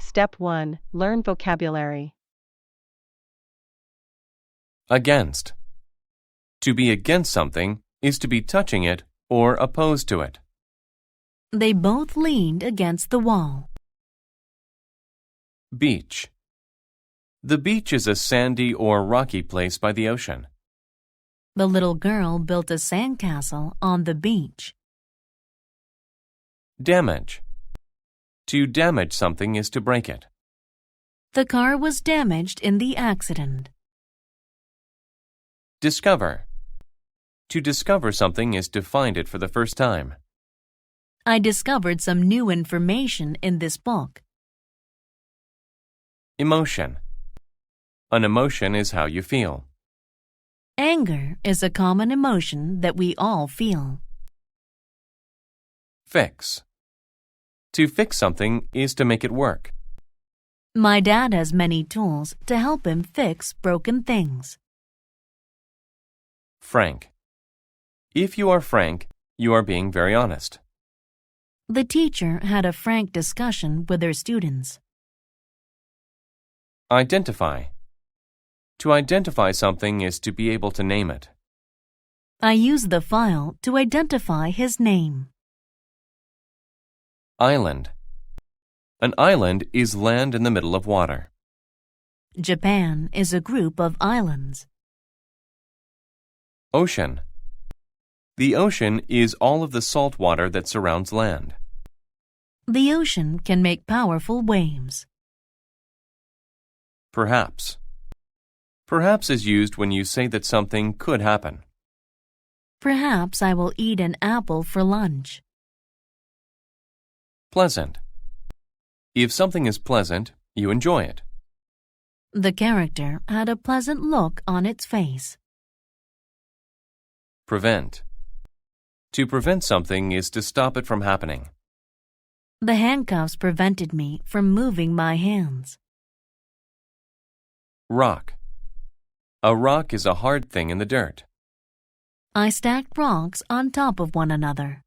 Step 1. Learn vocabulary. Against. To be against something is to be touching it or opposed to it. They both leaned against the wall. Beach. The beach is a sandy or rocky place by the ocean. The little girl built a sandcastle on the beach. Damage. To damage something is to break it. The car was damaged in the accident. Discover. To discover something is to find it for the first time. I discovered some new information in this book. Emotion. An emotion is how you feel. Anger is a common emotion that we all feel. Fix. To fix something is to make it work. My dad has many tools to help him fix broken things. Frank. If you are frank, you are being very honest. The teacher had a frank discussion with her students. Identify. To identify something is to be able to name it. I used the file to identify his name. Island. An island is land in the middle of water. Japan is a group of islands. Ocean. The ocean is all of the salt water that surrounds land. The ocean can make powerful waves. Perhaps. Perhaps is used when you say that something could happen. Perhaps I will eat an apple for lunch. Pleasant. If something is pleasant, you enjoy it. The character had a pleasant look on its face. Prevent. To prevent something is to stop it from happening. The handcuffs prevented me from moving my hands. Rock. A rock is a hard thing in the dirt. I stacked rocks on top of one another.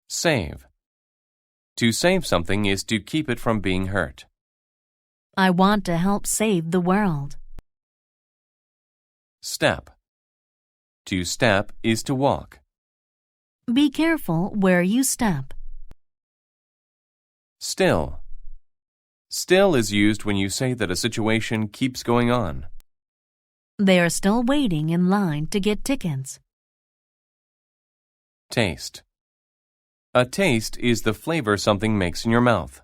Save. To save something is to keep it from being hurt. I want to help save the world. Step. To step is to walk. Be careful where you step. Still. Still is used when you say that a situation keeps going on. They are still waiting in line to get tickets. Taste. A taste is the flavor something makes in your mouth.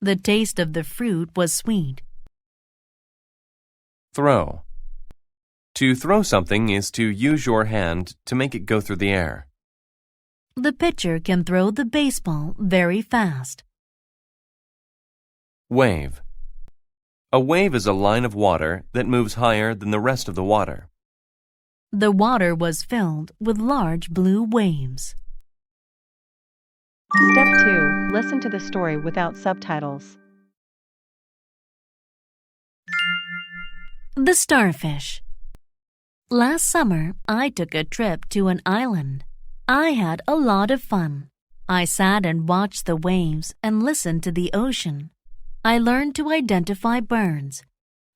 The taste of the fruit was sweet. Throw. To throw something is to use your hand to make it go through the air. The pitcher can throw the baseball very fast. Wave. A wave is a line of water that moves higher than the rest of the water. The water was filled with large blue waves. Step 2. Listen to the story without subtitles. The starfish. Last summer, I took a trip to an island. I had a lot of fun. I sat and watched the waves and listened to the ocean. I learned to identify birds.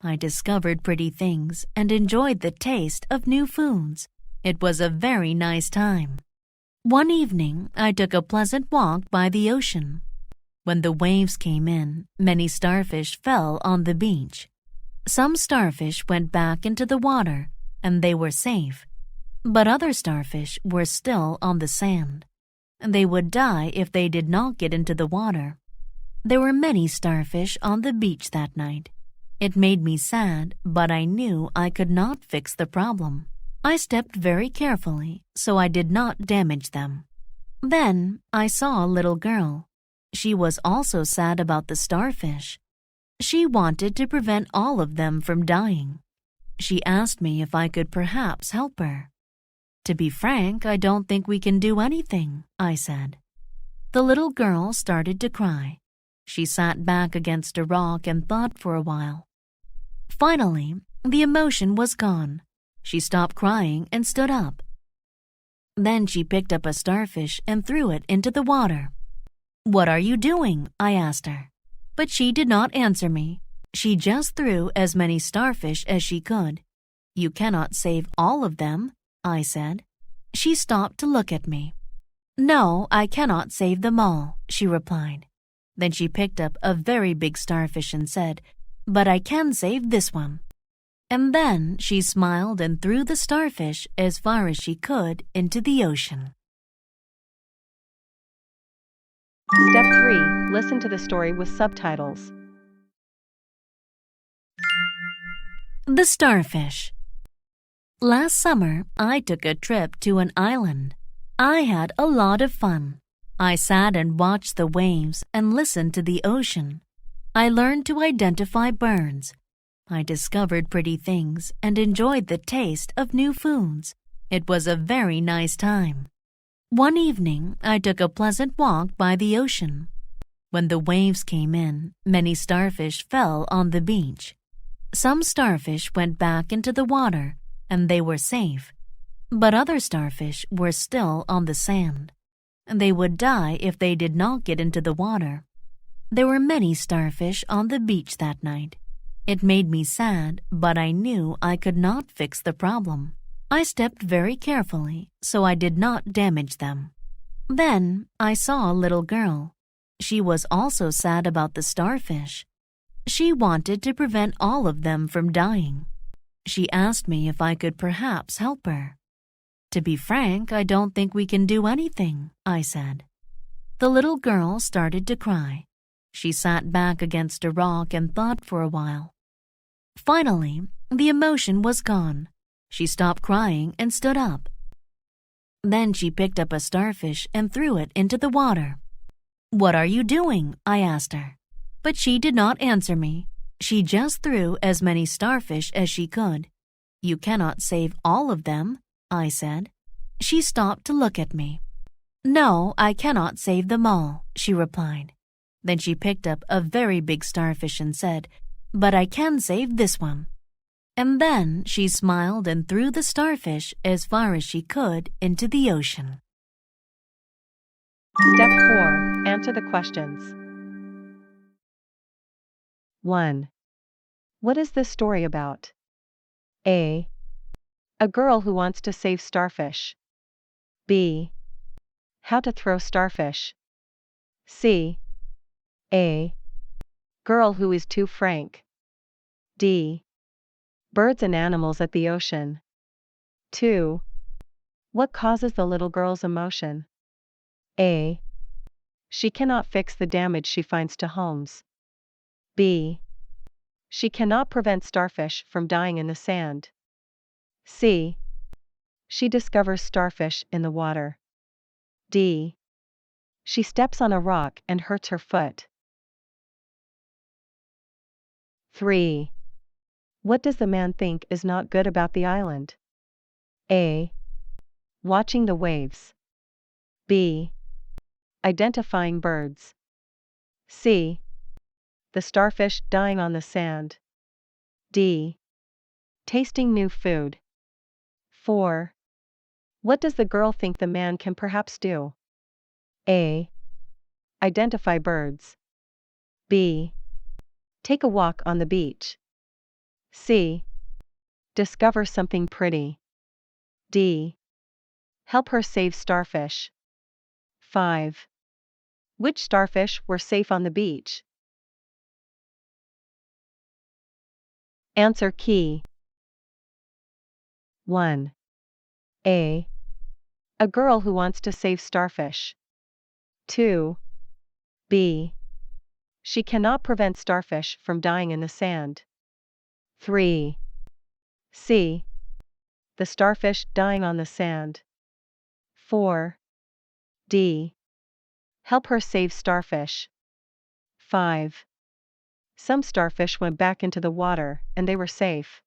I discovered pretty things and enjoyed the taste of new foods. It was a very nice time. One evening, I took a pleasant walk by the ocean. When the waves came in, many starfish fell on the beach. Some starfish went back into the water, and they were safe. But other starfish were still on the sand. They would die if they did not get into the water. There were many starfish on the beach that night. It made me sad, but I knew I could not fix the problem. I stepped very carefully, so I did not damage them. Then I saw a little girl. She was also sad about the starfish. She wanted to prevent all of them from dying. She asked me if I could perhaps help her. To be frank, I don't think we can do anything, I said. The little girl started to cry. She sat back against a rock and thought for a while. Finally, the emotion was gone. She stopped crying and stood up. Then she picked up a starfish and threw it into the water. "What are you doing?" I asked her. But she did not answer me. She just threw as many starfish as she could. "You cannot save all of them," I said. She stopped to look at me. "No, I cannot save them all," she replied. Then she picked up a very big starfish and said, "But I can save this one." And then she smiled and threw the starfish as far as she could into the ocean. Step 3. Listen to the story with subtitles. The Starfish. Last summer, I took a trip to an island. I had a lot of fun. I sat and watched the waves and listened to the ocean. I learned to identify birds. I discovered pretty things and enjoyed the taste of new foods. It was a very nice time. One evening, I took a pleasant walk by the ocean. When the waves came in, many starfish fell on the beach. Some starfish went back into the water, and they were safe. But other starfish were still on the sand. They would die if they did not get into the water. There were many starfish on the beach that night. It made me sad, but I knew I could not fix the problem. I stepped very carefully, so I did not damage them. Then I saw a little girl. She was also sad about the starfish. She wanted to prevent all of them from dying. She asked me if I could perhaps help her. "To be frank, I don't think we can do anything," I said. The little girl started to cry. She sat back against a rock and thought for a while. Finally, the emotion was gone. She stopped crying and stood up. Then she picked up a starfish and threw it into the water. "What are you doing?" I asked her. But she did not answer me. She just threw as many starfish as she could. "You cannot save all of them," I said. She stopped to look at me. "No, I cannot save them all," she replied. Then she picked up a very big starfish and said, "But I can save this one." And then she smiled and threw the starfish as far as she could into the ocean. Step 4. Answer the questions. 1. What is this story about? A. A girl who wants to save starfish. B. How to throw starfish. C. A. Girl who is too frank. D. Birds and animals at the ocean. 2. What causes the little girl's emotion? A. She cannot fix the damage she finds to homes. B. She cannot prevent starfish from dying in the sand. C. She discovers starfish in the water. D. She steps on a rock and hurts her foot. 3. What does the man think is not good about the island? A. Watching the waves. B. Identifying birds. C. The starfish dying on the sand. D. Tasting new food. 4. What does the girl think the man can perhaps do? A. Identify birds. B. Take a walk on the beach. C. Discover something pretty. D. Help her save starfish. 5. Which starfish were safe on the beach? Answer key. 1. A. A girl who wants to save starfish. 2. B. She cannot prevent starfish from dying in the sand. 3. C. The starfish dying on the sand. 4. D. Help her save starfish. 5. Some starfish went back into the water and they were safe.